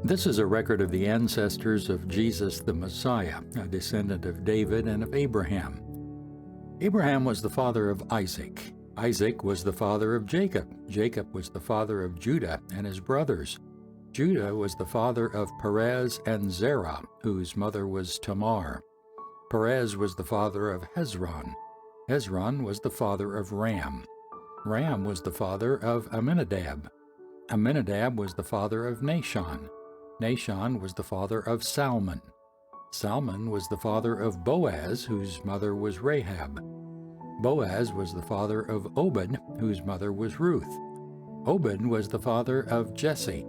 This is a record of the ancestors of Jesus the Messiah, a descendant of David and of Abraham. Abraham was the father of Isaac. Isaac was the father of Jacob. Jacob was the father of Judah and his brothers. Judah was the father of Perez and Zerah, whose mother was Tamar. Perez was the father of Hezron. Hezron was the father of Ram. Ram was the father of Amminadab. Amminadab was the father of Nahshon. Nahshon was the father of Salmon. Salmon was the father of Boaz, whose mother was Rahab. Boaz was the father of Obed, whose mother was Ruth. Obed was the father of Jesse.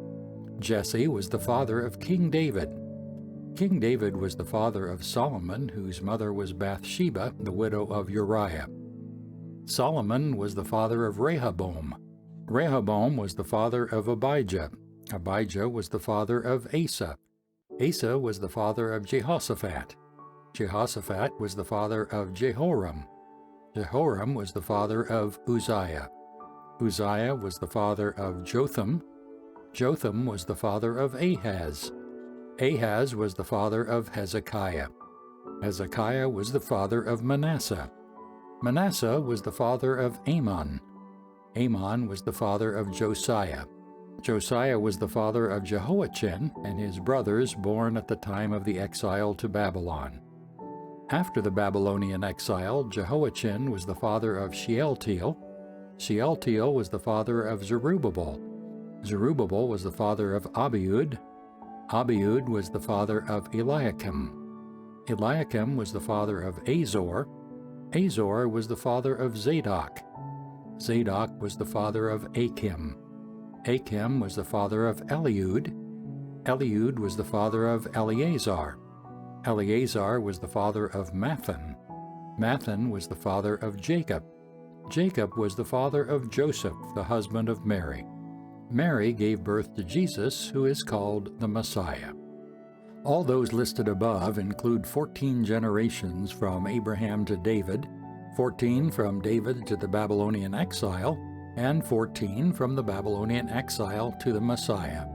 Jesse was the father of King David. King David was the father of Solomon, whose mother was Bathsheba, the widow of Uriah. Solomon was the father of Rehoboam. Rehoboam was the father of Abijah. Abijah was the father of Asa. Asa was the father of Jehoshaphat. Jehoshaphat was the father of Jehoram. Jehoram was the father of Uzziah. Uzziah was the father of Jotham. Jotham was the father of Ahaz. Ahaz was the father of Hezekiah. Hezekiah was the father of Manasseh. Manasseh was the father of Amon. Amon was the father of Josiah. Josiah was the father of Jehoiachin and his brothers born at the time of the exile to Babylon. After the Babylonian exile, Jehoiachin was the father of Shealtiel. Shealtiel was the father of Zerubbabel. Zerubbabel was the father of Abiud. Abiud was the father of Eliakim. Eliakim was the father of Azor. Azor was the father of Zadok. Zadok was the father of Achim. Achim was the father of Eliud. Eliud was the father of Eleazar. Eleazar was the father of Mathan. Mathan was the father of Jacob. Jacob was the father of Joseph, the husband of Mary. Mary gave birth to Jesus, who is called the Messiah. All those listed above include 14 generations from Abraham to David, 14 from David to the Babylonian exile, and 14 from the Babylonian exile to the Messiah.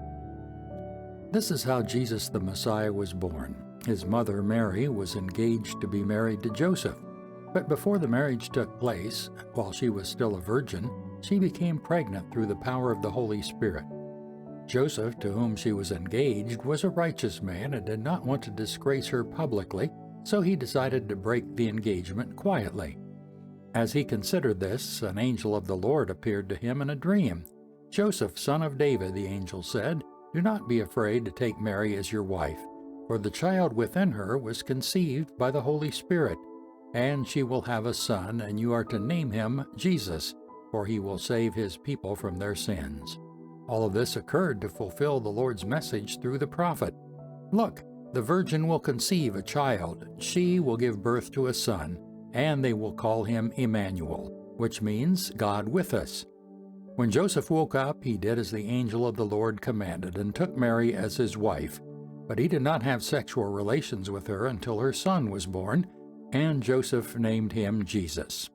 This is how Jesus the Messiah was born. His mother, Mary, was engaged to be married to Joseph, but before the marriage took place, while she was still a virgin, she became pregnant through the power of the Holy Spirit. Joseph, to whom she was engaged, was a righteous man and did not want to disgrace her publicly, so he decided to break the engagement quietly. As he considered this, an angel of the Lord appeared to him in a dream. "Joseph, son of David," the angel said, "do not be afraid to take Mary as your wife, for the child within her was conceived by the Holy Spirit, and she will have a son, and you are to name him Jesus, for he will save his people from their sins." All of this occurred to fulfill the Lord's message through the prophet. "Look, the virgin will conceive a child. She will give birth to a son, and they will call him Emmanuel," which means God with us. When Joseph woke up, he did as the angel of the Lord commanded and took Mary as his wife. But he did not have sexual relations with her until her son was born, and Joseph named him Jesus.